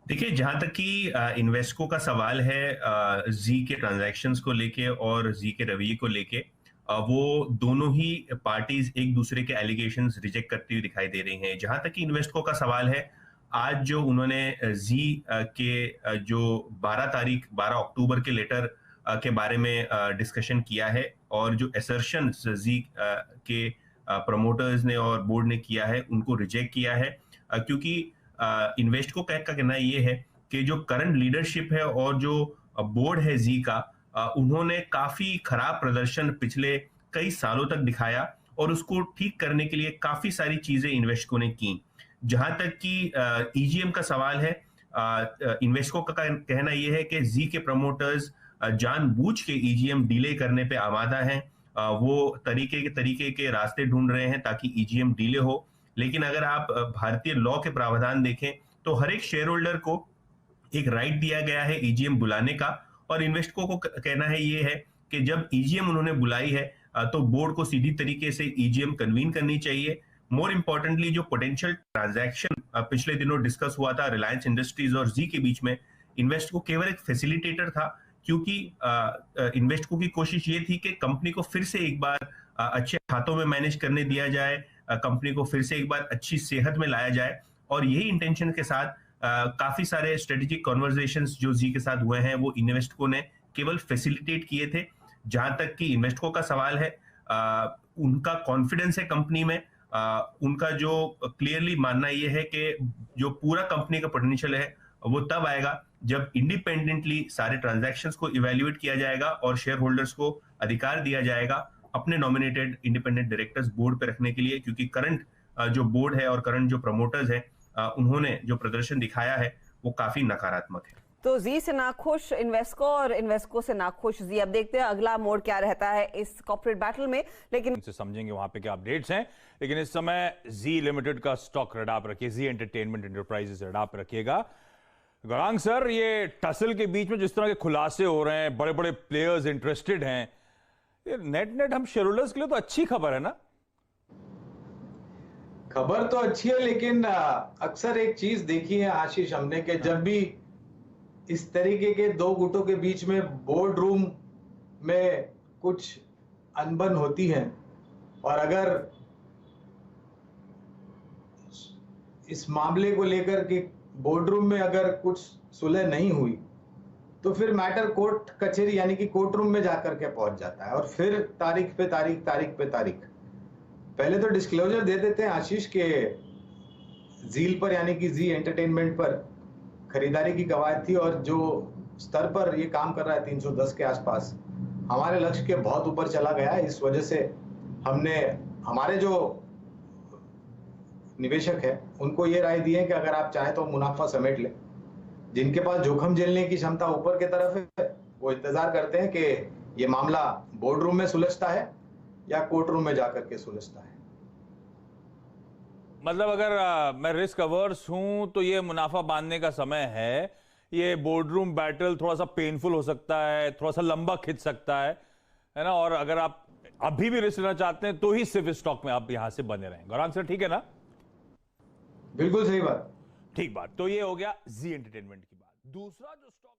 देखिए, जहाँ तक कि इन्वेस्को का सवाल है ज़ी के ट्रांज़ैक्शंस को लेके और ज़ी के रवैये को लेके, वो दोनों ही पार्टीज़ एक-दूसरे के एलिगेशंस रिजेक्ट करती हुई दिखाई दे रही हैं। जहाँ तक कि इन्वेस्को का सवाल है, आज जो उन्होंने ज़ी के जो 12 अक्टूबर के लेटर के बारे में डिस्कशन किया है और जो असर्शंस ज़ी के प्रमोटर्स ने और बोर्ड ने किया है, उनको रिजेक्ट किया है। क्योंकि इन्वेस्टको का कहना ये है कि जो करंट लीडरशिप है और जो बोर्ड है जी का, उन्होंने काफी खराब प्रदर्शन पिछले कई सालों तक दिखाया और उसको ठीक करने के लिए काफी सारी चीजें इन्वेस्टको ने की। जहां तक कि ईजीएम का सवाल है, इन्वेस्टको का कहना यह है कि जी के प्रमोटर्स जानबूझ के ईजीएम डिले करने पे आमादा हैं। वो तरीके के रास्ते ढूंढ रहे हैं ताकि ईजीएम डिले हो। लेकिन अगर आप भारतीय लॉ के प्रावधान देखें तो हर एक शेयर होल्डर को एक राइट दिया गया है ईजीएम बुलाने का, और इन्वेस्टको को कहना है ये है कि जब ईजीएम उन्होंने बुलाई है तो बोर्ड को सीधी तरीके से ईजीएम कन्वीन करनी चाहिए। मोर इंपॉर्टेंटली, जो पोटेंशियल ट्रांजैक्शन पिछले दिनों डिस्कस हुआ था रिलायंस इंडस्ट्रीज और जी के बीच में, इन्वेस्टको केवल एक फैसिलिटेटर था, क्योंकि इन्वेस्टको की कोशिश ये थी कि कंपनी को फिर से एक बार अच्छे हाथों में मैनेज करने दिया जाए, कंपनी को फिर से एक बार अच्छी सेहत में लाया जाए। और यही इंटेंशन के साथ काफी सारे स्ट्रेटेजिक कॉन्वर्जेशंस जो जी के साथ हुए हैं वो इन्वेस्टको ने केवल फैसिलिटेट किए थे। जहां तक कि इन्वेस्टको का सवाल है, उनका कॉन्फिडेंस है कंपनी में, उनका जो क्लियरली मानना यह है कि जो पूरा कंपनी का पोटेंशियल है वो तब आएगा जब इंडिपेंडेंटली सारे ट्रांजैक्शंस को इवैल्यूएट किया जाएगा और शेयर होल्डर्स को अधिकार दिया जाएगा अपने नॉमिनेटेड इंडिपेंडेंट डायरेक्टर्स बोर्ड पे रखने के लिए। क्योंकि करंट जो बोर्ड है और करंट जो प्रमोटर्स हैं, उन्होंने जो प्रदर्शन दिखाया है वो काफी नकारात्मक है। तो जी से नाखुश इन्वेस्को और इन्वेस्को से नाखुश जी। अब देखते हैं अगला मोड़ क्या रहता है इस कॉर्पोरेट बैटल में, लेकिन से समझेंगे वहां पे क्या अपडेट्स हैं। लेकिन इस समय जी लिमिटेड का स्टॉक रडाप रखिए, जी एंटरटेनमेंट एंटरप्राइजेस रडाप रखिएगा। गौरांग सर, ये टसल के बीच में जिस तरह के खुलासे हो रहे हैं, बड़े बड़े प्लेयर्स इंटरेस्टेड हैं, ये नेट हम शेयर होल्डर्स के लिए तो अच्छी खबर है ना? खबर तो अच्छी है, लेकिन अक्सर एक चीज देखी है आशीष हमने, कि जब भी इस तरीके के दो गुटों के बीच में बोर्ड रूम में कुछ अनबन होती है और अगर इस मामले को लेकर के बोर्ड रूम में अगर कुछ सुलह नहीं हुई तो फिर मैटर कोर्ट कचहरी यानी कि कोर्ट रूम में जाकर के पहुंच जाता है और फिर तारीख पे तारीख। पहले तो डिस्क्लोजर दे देते हैं आशीष के जील पर यानी कि जी एंटरटेनमेंट पर खरीदारी की कवायद थी और जो स्तर पर ये काम कर रहा है 310 के आसपास, हमारे लक्ष्य के बहुत ऊपर चला गया। इस वजह से हमने हमारे जो निवेशक है उनको ये राय दी है कि अगर आप चाहें तो मुनाफा समेट लें। जिनके पास जोखिम झेलने की क्षमता ऊपर की तरफ है वो इंतजार करते हैं कि ये मामला बोर्ड रूम में सुलझता है या कोर्ट रूम में जाकर के सुलझता है। मतलब अगर मैं रिस्क अवर्स हूं तो ये मुनाफा बांधने का समय है। ये बोर्ड रूम बैटल थोड़ा सा पेनफुल हो सकता है, थोड़ा सा लंबा खिंच सकता है ना? और अगर आप अभी भी रिस्क लेना चाहते हैं तो ही सिर्फ स्टॉक में आप यहां से बने रहें। गौरांग सर, ठीक है ना? बिल्कुल सही बात। ठीक बात। तो ये हो गया जी एंटरटेनमेंट की बात। दूसरा जो स्टॉक